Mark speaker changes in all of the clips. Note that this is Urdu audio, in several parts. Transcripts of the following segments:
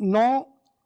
Speaker 1: 9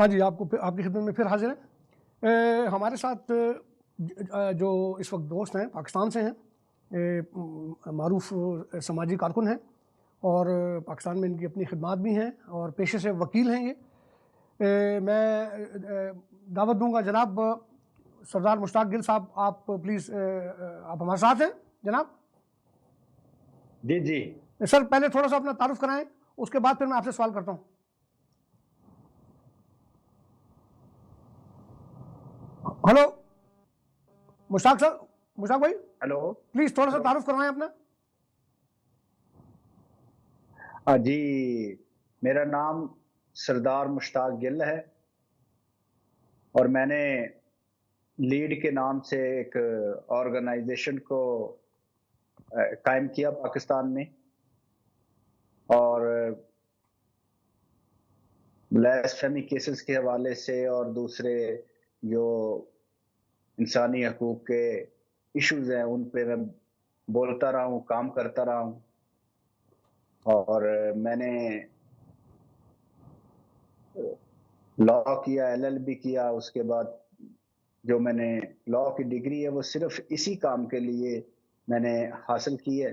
Speaker 1: ہاں جی، آپ کی خدمت میں پھر حاضر ہیں. ہمارے ساتھ جو اس وقت دوست ہیں پاکستان سے ہیں، معروف سماجی کارکن ہیں اور پاکستان میں ان کی اپنی خدمات بھی ہیں اور پیشے سے وکیل ہیں یہ. میں دعوت دوں گا جناب سردار مشتاق گل صاحب، آپ پلیز آپ ہمارے ساتھ ہیں جناب؟
Speaker 2: جی جی
Speaker 1: سر، پہلے تھوڑا سا اپنا تعارف کرائیں، اس کے بعد پھر میں آپ سے سوال کرتا ہوں. ہلو مشتاق سر، مشتاق بھائی،
Speaker 2: ہلو.
Speaker 1: پلیز تھوڑا سا تعارف کروائیں اپنا.
Speaker 2: جی، میرا نام سردار مشتاق گل ہے اور میں نے لیڈ کے نام سے ایک آرگنائزیشن کو قائم کیا پاکستان میں، اور بلاسفیمی کیسز کے حوالے سے اور دوسرے جو انسانی حقوق کے ایشوز ہیں ان پہ میں بولتا رہا ہوں، کام کرتا رہا ہوں. اور میں نے لا کیا، LLB کیا. اس کے بعد جو میں نے لا کی ڈگری ہے وہ صرف اسی کام کے لیے میں نے حاصل کی ہے.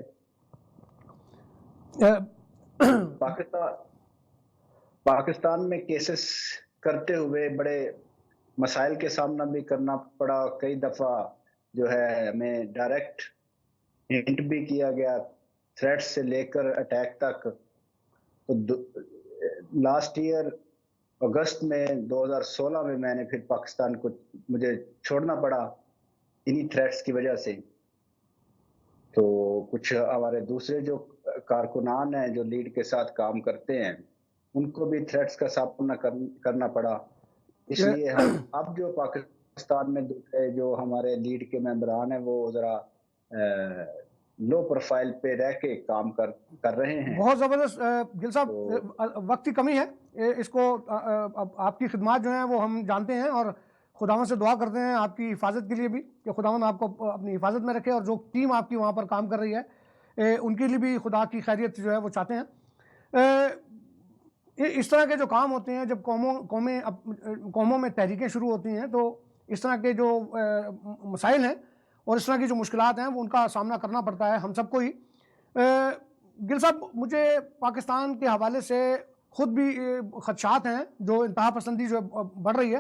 Speaker 2: پاکستان میں کیسز کرتے ہوئے بڑے مسائل کے سامنا بھی کرنا پڑا. کئی دفعہ جو ہے ہمیں ڈائریکٹ ہنٹ بھی کیا گیا، تھریٹ سے لے کر اٹیک تک. تو لاسٹ ایئر اگست میں 2016 میں نے پھر پاکستان کو مجھے چھوڑنا پڑا انہی تھریٹس کی وجہ سے. تو کچھ ہمارے دوسرے جو کارکنان ہیں جو لیڈ کے ساتھ کام کرتے ہیں ان کو بھی تھریٹس کا سامنا کرنا پڑا. اس لیے ہم اب جو پاکستان میں دوسرے جو ہمارے لیڈ کے ممبران ہیں وہ ذرا لو پروفائل پہ رہ کے کام کر رہے ہیں.
Speaker 1: بہت زبردست. گل صاحب، وقت کی کمی ہے، اس کو آپ کی خدمات جو ہیں وہ ہم جانتے ہیں اور خداوند سے دعا کرتے ہیں آپ کی حفاظت کے لیے بھی کہ خداوند آپ کو اپنی حفاظت میں رکھے، اور جو ٹیم آپ کی وہاں پر کام کر رہی ہے ان کے لیے بھی خدا کی خیریت جو ہے وہ چاہتے ہیں. اس طرح کے جو کام ہوتے ہیں، جب قوموں میں تحریکیں شروع ہوتی ہیں تو اس طرح کے جو مسائل ہیں اور اس طرح کی جو مشکلات ہیں وہ ان کا سامنا کرنا پڑتا ہے ہم سب کو ہی. گل صاحب، مجھے پاکستان کے حوالے سے خود بھی خدشات ہیں، جو انتہا پسندی جو بڑھ رہی ہے،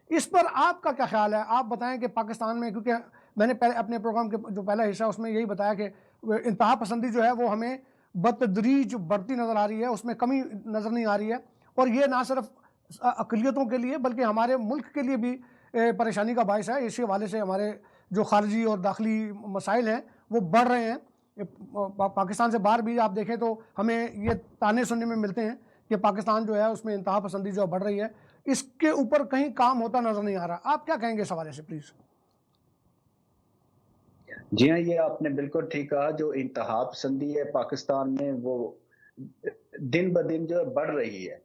Speaker 1: اس پر آپ کا کیا خیال ہے؟ آپ بتائیں کہ پاکستان میں، کیونکہ میں نے اپنے پروگرام کے جو پہلا حصہ اس میں یہی بتایا کہ انتہا پسندی جو ہے وہ ہمیں بتدریج بڑھتی نظر آ رہی ہے، اس میں کمی نظر نہیں آ رہی ہے، اور یہ نہ صرف اقلیتوں کے لیے بلکہ ہمارے ملک کے لیے بھی پریشانی کا باعث ہے. اسی حوالے سے ہمارے جو خارجی اور داخلی مسائل ہیں وہ بڑھ رہے ہیں. پاکستان سے باہر بھی آپ دیکھیں تو ہمیں یہ تانے سننے میں ملتے ہیں کہ پاکستان جو ہے اس میں انتہا پسندی جو بڑھ رہی ہے. اس کے اوپر کہیں کام ہوتا نظر نہیں آ رہا. آپ کیا کہیں گے اس حوالے سے پلیز؟
Speaker 2: جی ہاں، یہ آپ نے بالکل ٹھیک کہا. جو انتہا پسندی ہے پاکستان میں وہ دن بدن جو ہے بڑھ رہی ہے،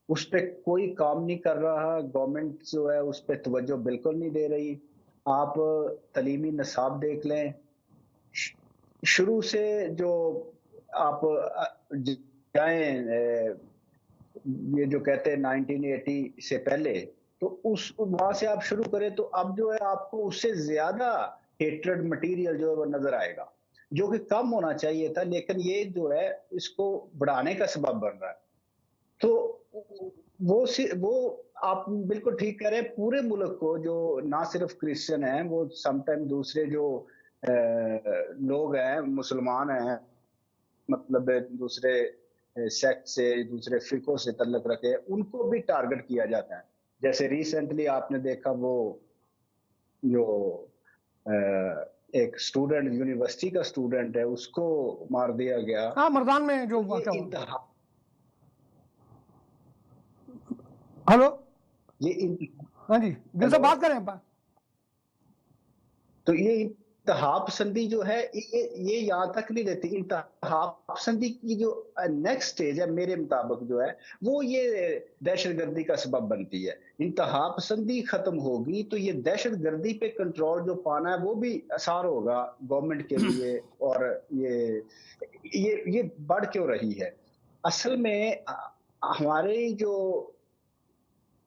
Speaker 2: اس پہ کوئی کام نہیں کر رہا. گورنمنٹ جو ہے اس پہ توجہ بالکل نہیں دے رہی. آپ تعلیمی نصاب دیکھ لیں، شروع سے جو آپ جائیں یہ جو کہتے ہیں 1980 سے پہلے، تو اس وہاں سے آپ شروع کریں تو اب جو ہے آپ کو اس سے زیادہ ہیٹرڈ مٹیریل جو ہے وہ نظر آئے گا، جو کہ کم ہونا چاہیے تھا، لیکن یہ جو ہے اس کو بڑھانے کا سبب بن رہا ہے. تو وہ آپ بالکل ٹھیک کہہ رہے ہیں. پورے ملک کو، جو نہ صرف کرسچن ہیں، وہ سم ٹائم دوسرے جو لوگ ہیں، مسلمان ہیں، مطلب دوسرے سیکٹ سے، دوسرے فرقوں سے تعلق رکھے، ان کو بھی ٹارگٹ کیا جاتا ہے. جیسے ریسنٹلی آپ نے دیکھا وہ جو ایک اسٹوڈنٹ، یونیورسٹی کا اسٹوڈنٹ ہے، اس کو مار دیا گیا.
Speaker 1: ہاں، مردان میں جو واقعہ
Speaker 2: انتہا.
Speaker 1: ہلو،
Speaker 2: یہ
Speaker 1: ہاں جی گل صاحب بات کریں.
Speaker 2: تو یہ انتہا پسندی جو ہے یہ یہاں تک نہیں لیتی. انتہا پسندی کی جو نیکسٹ سٹیج ہے میرے مطابق جو ہے وہ یہ دہشت گردی کا سبب بنتی ہے. انتہا پسندی ختم ہوگی تو یہ دہشت گردی پہ کنٹرول جو پانا ہے وہ بھی آسان ہوگا گورنمنٹ کے لیے. اور یہ بڑھ کیوں رہی ہے؟ اصل میں ہمارے جو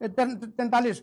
Speaker 1: 43,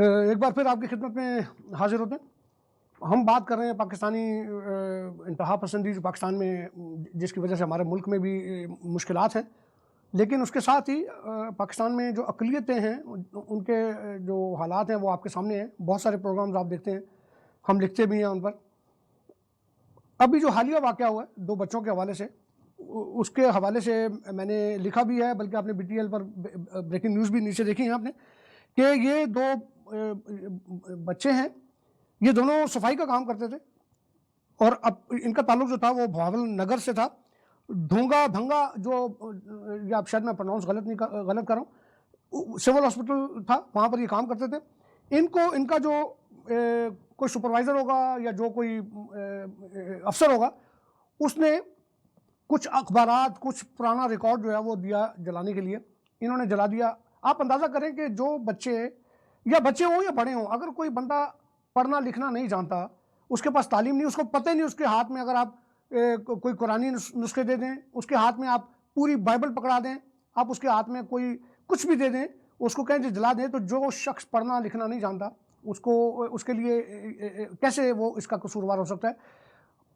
Speaker 1: ایک بار پھر آپ کی خدمت میں حاضر ہوتے ہیں. ہم بات کر رہے ہیں پاکستانی انتہا پسندی جو پاکستان میں جس کی وجہ سے ہمارے ملک میں بھی مشکلات ہیں, لیکن اس کے ساتھ ہی پاکستان میں جو اقلیتیں ہیں ان کے جو حالات ہیں وہ آپ کے سامنے ہیں. بہت سارے پروگرامز آپ دیکھتے ہیں, ہم لکھتے بھی ہیں ان پر. ابھی جو حالیہ واقعہ ہوا ہے 2 بچوں کے حوالے سے, اس کے حوالے سے میں نے لکھا بھی ہے, بلکہ آپ نے BTL پر بریکنگ نیوز بھی نیچے دیکھی ہیں آپ نے, کہ یہ 2 بچے ہیں, یہ دونوں صفائی کا کام کرتے تھے اور اب ان کا تعلق جو تھا وہ بھاول نگر سے تھا. ڈھونگا بھنگا جو یہ آپ شاید میں پروناؤنس غلط کر رہا ہوں, سول ہاسپٹل تھا, وہاں پر یہ کام کرتے تھے. ان کا جو کوئی سپروائزر ہوگا یا جو کوئی افسر ہوگا, اس نے کچھ اخبارات, کچھ پرانا ریکارڈ جو ہے وہ دیا جلانے کے لیے, انہوں نے جلا دیا. آپ اندازہ کریں کہ جو بچے ہوں یا بڑے ہوں, اگر کوئی بندہ پڑھنا لکھنا نہیں جانتا, اس کے پاس تعلیم نہیں, اس کو پتہ نہیں, اس کے ہاتھ میں اگر آپ کوئی قرآنی نسخے دے دیں, اس کے ہاتھ میں آپ پوری بائبل پکڑا دیں, آپ اس کے ہاتھ میں کوئی کچھ بھی دے دیں, اس کو کہیں جی جلا دیں, تو جو شخص پڑھنا لکھنا نہیں جانتا اس کے لیے کیسے وہ اس کا قصوروار ہو سکتا ہے.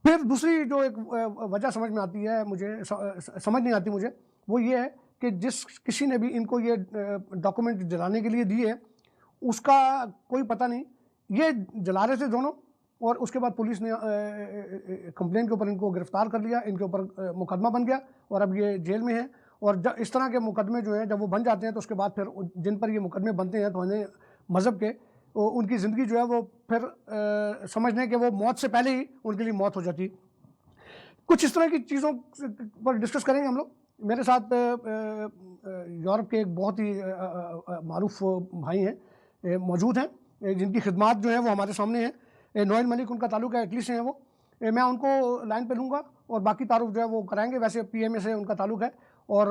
Speaker 1: پھر دوسری جو ایک وجہ سمجھ میں آتی ہے, سمجھ نہیں آتی مجھے, وہ یہ ہے کہ جس کسی نے بھی ان کو یہ ڈاکومنٹ جلانے کے لیے دیے, اس کا کوئی پتہ نہیں. یہ جلا رہے تھے دونوں, اور اس کے بعد پولیس نے کمپلین کے اوپر ان کو گرفتار کر لیا, ان کے اوپر مقدمہ بن گیا اور اب یہ جیل میں ہیں. اور اس طرح کے مقدمے جو ہیں جب وہ بن جاتے ہیں تو اس کے بعد پھر جن پر یہ مقدمے بنتے ہیں تو انہیں مذہب کے, ان کی زندگی جو ہے وہ پھر سمجھ لیں کہ وہ موت سے پہلے ہی ان کے لیے موت ہو جاتی. کچھ اس طرح کی چیزوں پر ڈسکس کریں گے ہم لوگ. میرے ساتھ یورپ کے ایک بہت ہی معروف بھائی ہیں موجود ہیں, جن کی خدمات جو ہیں وہ ہمارے سامنے ہیں. نوئل ملک ان کا تعلق ہے, اٹلی سے ہیں وہ. میں ان کو لائن پہ لوں گا اور باقی تعارف جو ہے وہ کرائیں گے. ویسے PMA سے ان کا تعلق ہے, اور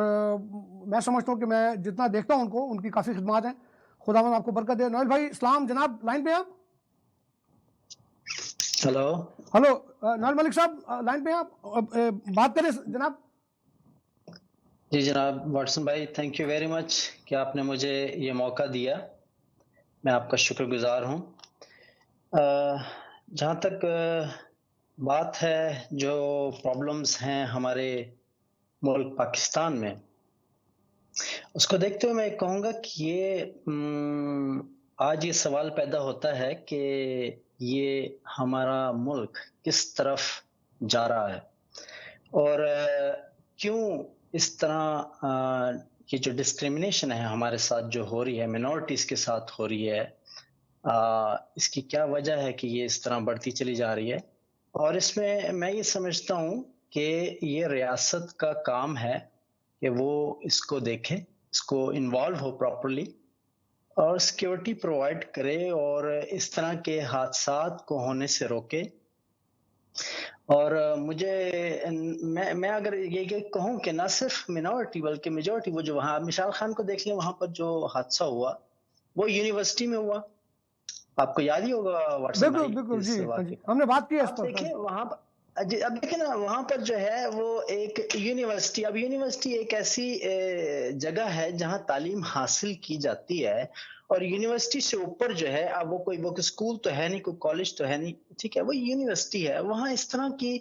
Speaker 1: میں سمجھتا ہوں کہ میں جتنا دیکھتا ہوں ان کی کافی خدمات ہیں. خداوند آپ کو برکت دے. نوئل بھائی اسلام جناب, لائن پہ آپ. ہلو نوئل ملک صاحب, لائن پہ آپ, بات کریں جناب.
Speaker 3: جی جناب واٹسن بھائی, تھینک یو ویری مچ کہ آپ نے مجھے یہ موقع دیا, میں آپ کا شکر گزار ہوں. جہاں تک بات ہے جو پرابلمز ہیں ہمارے ملک پاکستان میں, اس کو دیکھتے ہوئے میں کہوں گا کہ یہ آج یہ سوال پیدا ہوتا ہے کہ یہ ہمارا ملک کس طرف جا رہا ہے, اور کیوں اس طرح یہ جو ڈسکریمنیشن ہے ہمارے ساتھ جو ہو رہی ہے, منورٹیز کے ساتھ ہو رہی ہے, اس کی کیا وجہ ہے کہ یہ اس طرح بڑھتی چلی جا رہی ہے. اور اس میں یہ سمجھتا ہوں کہ یہ ریاست کا کام ہے کہ وہ اس کو دیکھے, اس کو انوالو ہو پراپرلی اور سیکیورٹی پرووائڈ کرے اور اس طرح کے حادثات کو ہونے سے روکے. اور میں اگر یہ کہوں کہ نہ صرف منورٹی بلکہ میجورٹی, وہ جو وہاں مشال خان کو دیکھ لیں, وہاں پر جو حادثہ ہوا وہ یونیورسٹی میں ہوا, آپ کو یاد ہی ہوگا واٹسن بھائی.
Speaker 1: بالکل جی, ہم نے بات کی ہے اس پر.
Speaker 3: دیکھیں وہاں اب دیکھیں نا, وہاں پر جو ہے وہ ایک یونیورسٹی, اب یونیورسٹی ایک ایسی جگہ ہے جہاں تعلیم حاصل کی جاتی ہے, اور یونیورسٹی سے اوپر جو ہے, اب وہ کوئی اسکول تو ہے نہیں, کوئی کالج تو ہے نہیں, ٹھیک ہے, وہ یونیورسٹی ہے. وہاں اس طرح کی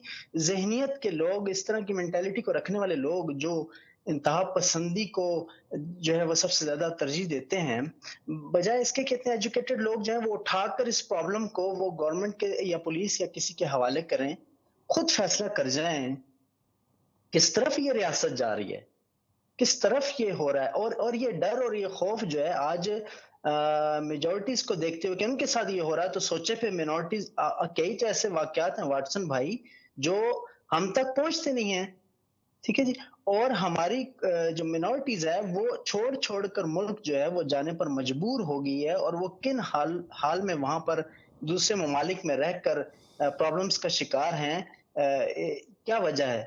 Speaker 3: ذہنیت کے لوگ, اس طرح کی مینٹیلٹی کو رکھنے والے لوگ جو انتہا پسندی کو جو ہے وہ سب سے زیادہ ترجیح دیتے ہیں, بجائے اس کے کتنے ایجوکیٹڈ لوگ جو ہیں وہ اٹھا کر اس پرابلم کو وہ گورنمنٹ کے یا پولیس یا کسی کے حوالے کریں, خود فیصلہ کر جائیں کس طرف یہ ریاست جا رہی ہے, کس طرف یہ ہو رہا ہے. اور یہ ڈر اور یہ خوف جو ہے آج میجورٹیز کو دیکھتے ہوئے کہ ان کے ساتھ یہ ہو رہا ہے, تو سوچے پہ منورٹیز, کئی تو ایسے واقعات ہیں واٹسن بھائی جو ہم تک پہنچتے نہیں ہیں, ٹھیک ہے جی. اور ہماری جو منورٹیز ہے وہ چھوڑ کر ملک جو ہے وہ جانے پر مجبور ہو گئی ہے, اور وہ کن حال میں وہاں پر دوسرے ممالک میں رہ کر پرابلمز کا شکار ہیں. کیا وجہ ہے؟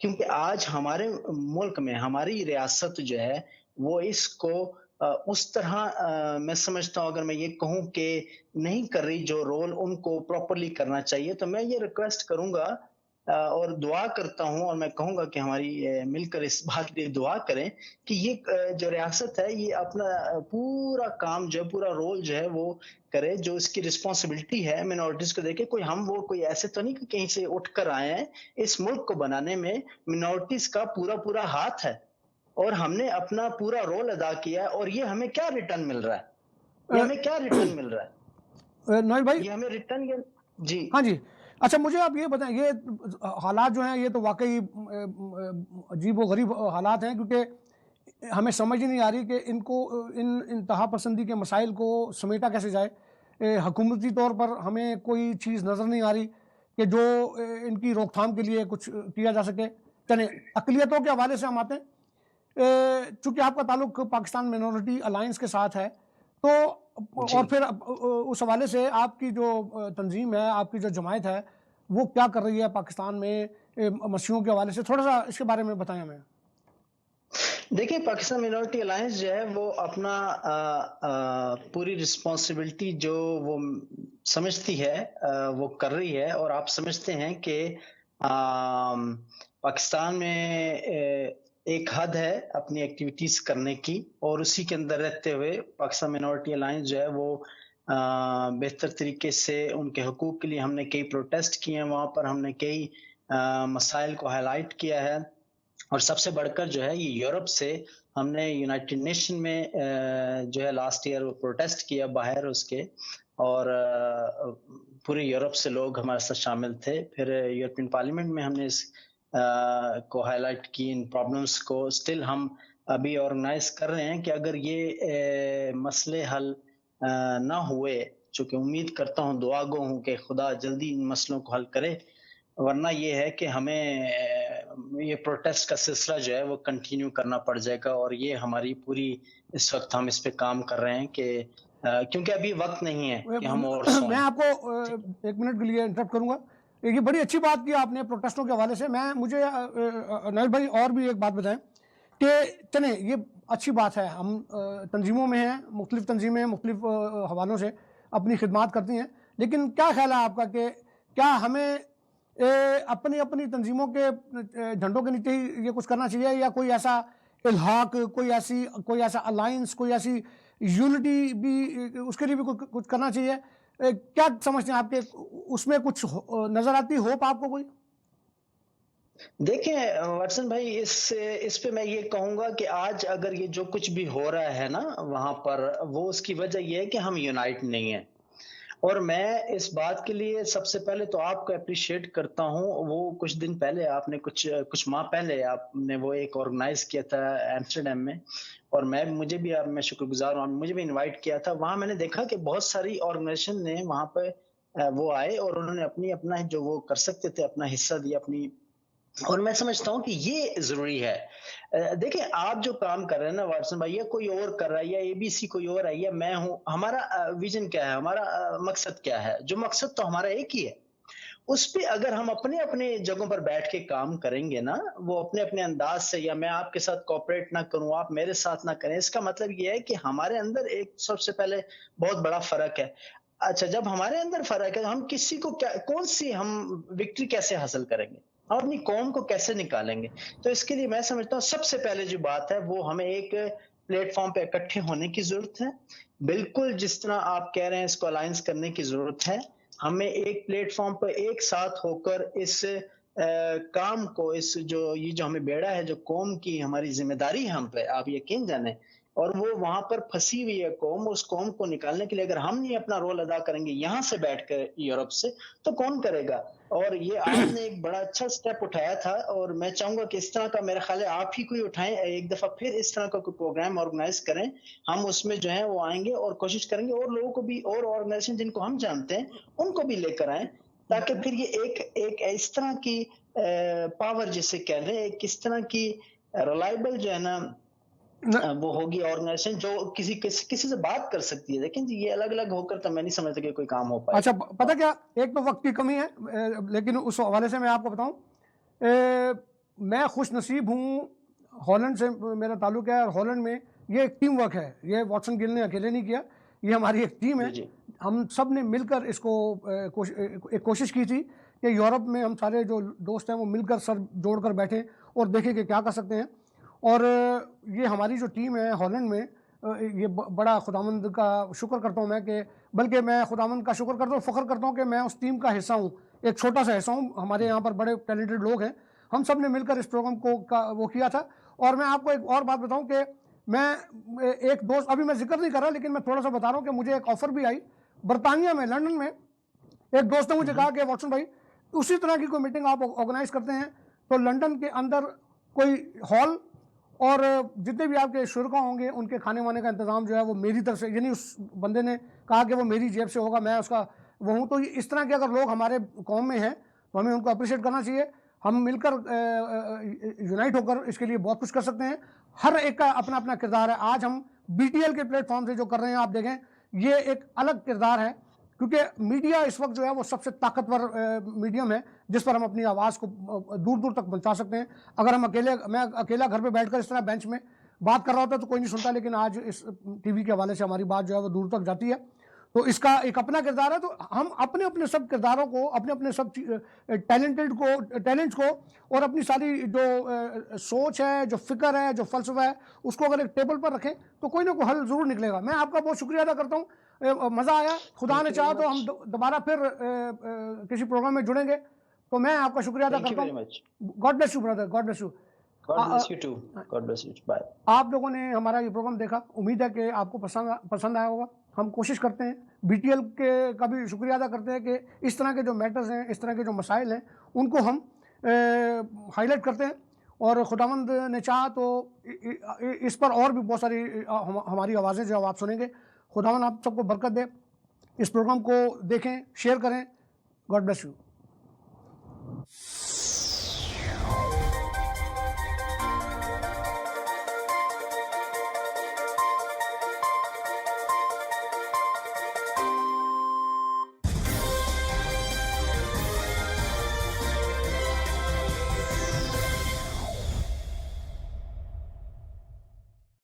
Speaker 3: کیونکہ آج ہمارے ملک میں ہماری ریاست جو ہے وہ اس کو اس طرح میں سمجھتا ہوں, اگر میں یہ کہوں کہ نہیں کر رہی جو رول ان کو پراپرلی کرنا چاہیے. تو میں یہ ریکویسٹ کروں گا اور دعا کرتا ہوں اور میں کہوں گا کہ ہماری مل کر اس بات پہ دعا کریں کہ یہ جو ریاست ہے یہ اپنا پورا کام جو ہے پورا رول جو ہے وہ کرے جو اس کی رسپانسبلٹی ہے منورٹیز کو دیکھے. کوئی ایسے تو نہیں کہ کہیں سے اٹھ کر آئے ہیں. اس ملک کو بنانے میں منورٹیز کا پورا ہاتھ ہے اور ہم نے اپنا پورا رول ادا کیا ہے. اور یہ ہمیں کیا ریٹرن مل رہا ہے؟
Speaker 1: نویل بھائی
Speaker 3: یہ ہمیں ریٹرن جی
Speaker 1: ہاں جی اچھا مجھے آپ یہ بتائیں یہ حالات جو ہیں یہ تو واقعی عجیب و غریب حالات ہیں کیونکہ ہمیں سمجھ نہیں آ رہی کہ ان کو ان انتہا پسندی کے مسائل کو سمیٹا کیسے جائے. حکومتی طور پر ہمیں کوئی چیز نظر نہیں آ رہی کہ جو ان کی روک تھام کے لیے کچھ کیا جا سکے. چلیں اقلیتوں کے حوالے سے ہم آتے ہیں. چونکہ آپ کا تعلق پاکستان مینورٹی الائنس کے ساتھ ہے تو اور پھر اس حوالے سے آپ کی جو تنظیم ہے آپ کی جو جماعت ہے وہ کیا کر رہی ہے پاکستان میں مسیحیوں کے حوالے سے تھوڑا سا اس کے بارے میں بتائیں ہمیں.
Speaker 3: دیکھیں پاکستان مینورٹی الائنس جو ہے وہ اپنا پوری رسپانسبلٹی جو وہ سمجھتی ہے وہ کر رہی ہے. اور آپ سمجھتے ہیں کہ پاکستان میں ایک حد ہے اپنی ایکٹیویٹیز کرنے کی اور اسی کے اندر رہتے ہوئے پاکستان مینورٹی الائنس جو ہے وہ بہتر طریقے سے ان کے حقوق کے لیے ہم نے کئی پروٹیسٹ کیے ہیں. وہاں پر ہم نے کئی مسائل کو ہائی لائٹ کیا ہے اور سب سے بڑھ کر جو ہے یہ یورپ سے ہم نے یونائٹڈ نیشن میں جو ہے لاسٹ ایئر پروٹیسٹ کیا باہر اس کے اور پورے یورپ سے لوگ ہمارے ساتھ شامل تھے. پھر یورپین پارلیمنٹ میں ہم نے اس کو ہائی لائٹ کی ان پرابلمس کو. اسٹل ہم ابھی آرگنائز کر رہے ہیں کہ اگر یہ مسئلے حل نہ ہوئے چونکہ امید کرتا ہوں دعا گو ہوں کہ خدا جلدی ان مسئلوں کو حل کرے ورنہ یہ ہے کہ ہمیں یہ پروٹیسٹ کا سلسلہ جو ہے وہ کنٹینیو کرنا پڑ جائے گا. اور یہ ہماری پوری اس وقت ہم اس پہ کام کر رہے ہیں کہ کیونکہ ابھی وقت نہیں ہے کہ ہم اور
Speaker 1: میں آپ کو ایک منٹ کے لیے انٹرپٹ کروں گا. یہ بڑی اچھی بات کی آپ نے پروٹیسٹوں کے حوالے سے. مجھے نویل بھائی اور بھی ایک بات بتائیں کہ چلیں یہ اچھی بات ہے ہم تنظیموں میں ہیں مختلف تنظیمیں مختلف حوالوں سے اپنی خدمات کرتی ہیں لیکن کیا خیال ہے آپ کا کہ کیا ہمیں اپنی تنظیموں کے جھنڈوں کے نیچے ہی یہ کچھ کرنا چاہیے یا کوئی ایسا الحاق کوئی ایسا الائنس کوئی ایسی یونٹی بھی اس کے لیے بھی کچھ کرنا چاہیے؟ کیا سمجھتے ہیں آپ کے اس میں کچھ نظر آتی ہوپ آپ کو کوئی؟
Speaker 3: دیکھیں واٹسن بھائی اس پہ میں یہ کہوں گا کہ آج اگر یہ جو کچھ بھی ہو رہا ہے نا وہاں پر وہ اس کی وجہ یہ ہے کہ ہم یونائٹ نہیں ہیں. اور میں اس بات کے لیے سب سے پہلے تو آپ کو اپریشیٹ کرتا ہوں. وہ کچھ دن پہلے آپ نے کچھ ماہ پہلے آپ نے وہ ایک آرگنائز کیا تھا ایمسٹرڈیم میں اور مجھے بھی میں شکر گزار ہوں مجھے بھی انوائٹ کیا تھا. وہاں میں نے دیکھا کہ بہت ساری آرگنائزیشن نے وہاں پہ وہ آئے اور انہوں نے اپنا جو وہ کر سکتے تھے اپنا حصہ دیا اور میں سمجھتا ہوں کہ یہ ضروری ہے. دیکھیں آپ جو کام کر رہے ہیں نا واٹسن بھائی یا کوئی اور کر رہا ہے یا اے بی سی کوئی اور ہے یا میں ہوں ہمارا ویژن کیا ہے ہمارا مقصد کیا ہے؟ جو مقصد تو ہمارا ایک ہی ہے. اس پہ اگر ہم اپنے جگہوں پر بیٹھ کے کام کریں گے نا وہ اپنے انداز سے یا میں آپ کے ساتھ کوآپریٹ نہ کروں آپ میرے ساتھ نہ کریں اس کا مطلب یہ ہے کہ ہمارے اندر ایک سب سے پہلے بہت بڑا فرق ہے. اچھا جب ہمارے اندر فرق ہے ہم کسی کو کون سی ہم وکٹری کیسے حاصل کریں گے ہم اپنی قوم کو کیسے نکالیں گے؟ تو اس کے لیے میں سمجھتا ہوں سب سے پہلے جو بات ہے وہ ہمیں ایک پلیٹ فارم پہ اکٹھے ہونے کی ضرورت ہے. بالکل جس طرح آپ کہہ رہے ہیں اس کو الائنس کرنے کی ضرورت ہے. ہمیں ایک پلیٹ فارم پہ ایک ساتھ ہو کر اس کام کو یہ جو ہمیں بیڑا ہے جو قوم کی ہماری ذمہ داری ہے ہم پہ آپ یقین جانیں اور وہ وہاں پر پھنسی ہوئی ہے قوم اس قوم کو نکالنے کے لیے اگر ہم نہیں اپنا رول ادا کریں گے یہاں سے بیٹھ کر یورپ سے تو کون کرے گا؟ اور یہ آپ نے ایک بڑا اچھا سٹیپ اٹھایا تھا اور میں چاہوں گا کہ اس طرح کا میرا خیال ہے آپ ہی کوئی اٹھائیں ایک دفعہ پھر اس طرح کا کوئی پروگرام آرگنائز کریں. ہم اس میں جو ہے وہ آئیں گے اور کوشش کریں گے اور لوگوں کو بھی اور آرگنائزیشن جن کو ہم جانتے ہیں ان کو بھی لے کر آئیں تاکہ پھر یہ ایک اس طرح کی پاور جسے کہہ رہے ہیں کس طرح کی ریلائبل جو ہے نا وہ ہوگی آرگنائزیشن جو کسی سے بات کر سکتی ہے. لیکن یہ الگ الگ ہو کر تو میں نہیں سمجھتا کہ کوئی کام ہو پائے.
Speaker 1: اچھا پتہ کیا ایک تو وقت کی کمی ہے لیکن اس حوالے سے میں آپ کو بتاؤں میں خوش نصیب ہوں ہالینڈ سے میرا تعلق ہے اور ہالینڈ میں یہ ایک ٹیم ورک ہے. یہ واٹسن گل نے اکیلے نہیں کیا یہ ہماری ایک ٹیم ہے. ہم سب نے مل کر اس کو ایک کوشش کی تھی کہ یورپ میں ہم سارے جو دوست ہیں وہ مل کر سر جوڑ کر بیٹھیں اور دیکھیں کہ کیا کر سکتے ہیں. اور یہ ہماری جو ٹیم ہے ہالینڈ میں، یہ بڑا خداوند کا شکر کرتا ہوں میں، کہ بلکہ میں خداوند کا شکر کرتا ہوں، فخر کرتا ہوں کہ میں اس ٹیم کا حصہ ہوں، ایک چھوٹا سا حصہ ہوں. ہمارے یہاں پر بڑے ٹیلنٹڈ لوگ ہیں، ہم سب نے مل کر اس پروگرام کو وہ کیا تھا. اور میں آپ کو ایک اور بات بتاؤں کہ میں ایک دوست، ابھی میں ذکر نہیں کر رہا لیکن میں تھوڑا سا بتا رہا ہوں کہ مجھے ایک آفر بھی آئی برطانیہ میں، لنڈن میں. ایک دوست نے مجھے کہا کہ واٹسن بھائی اسی طرح کی کوئی میٹنگ آپ آرگنائز کرتے ہیں تو لنڈن کے اندر کوئی ہال اور جتنے بھی آپ کے شرکا ہوں گے ان کے کھانے وانے کا انتظام جو ہے وہ میری طرف سے، یعنی اس بندے نے کہا کہ وہ میری جیب سے ہوگا، میں اس کا وہ ہوں. تو اس طرح کے اگر لوگ ہمارے قوم میں ہیں تو ہمیں ان کو اپریشیٹ کرنا چاہیے. ہم مل کر یونائٹ ہو کر اس کے لیے بہت کچھ کر سکتے ہیں. ہر ایک کا اپنا اپنا کردار ہے. آج ہم بی ٹی ایل کے پلیٹ فارم سے جو کر رہے ہیں آپ دیکھیں یہ ایک الگ کردار ہے، کیونکہ میڈیا اس وقت جو ہے وہ سب سے طاقتور میڈیم ہے جس پر ہم اپنی آواز کو دور دور تک پہنچا سکتے ہیں. اگر ہم میں اکیلا گھر پہ بیٹھ کر اس طرح بینچ میں بات کر رہا ہوتا تو کوئی نہیں سنتا، لیکن آج اس ٹی وی کے حوالے سے ہماری بات جو ہے وہ دور تک جاتی ہے. تو اس کا ایک اپنا کردار ہے. تو ہم اپنے اپنے سب کرداروں کو، اپنے اپنے سب ٹیلنٹس کو اور اپنی ساری جو سوچ ہے، جو فکر ہے، جو فلسفہ ہے، اس کو اگر ایک ٹیبل پر رکھیں تو کوئی نہ کوئی حل ضرور نکلے گا. میں آپ کا بہت شکریہ ادا کرتا ہوں. مزہ آیا. خدا نے چاہا تو ہم دوبارہ پھر کسی پروگرام میں جڑیں گے. تو میں آپ کا شکریہ ادا کرتا ہوں. God bless you Brother, God bless you.
Speaker 3: God bless you too. God bless you. Bye.
Speaker 1: آپ لوگوں نے ہمارا یہ پروگرام دیکھا، امید ہے کہ آپ کو پسند آیا ہوگا. ہم کوشش کرتے ہیں، بی ٹی ایل کا بھی شکریہ ادا کرتے ہیں کہ اس طرح کے جو میٹرز ہیں، اس طرح کے جو مسائل ہیں ان کو ہم ہائی لائٹ کرتے ہیں. اور خداوند نے چاہا تو اس پر اور بھی بہت ساری ہماری آوازیں جو آپ سنیں گے. خداوند آپ سب کو برکت دے. اس پروگرام کو دیکھیں، شیئر کریں. God bless you.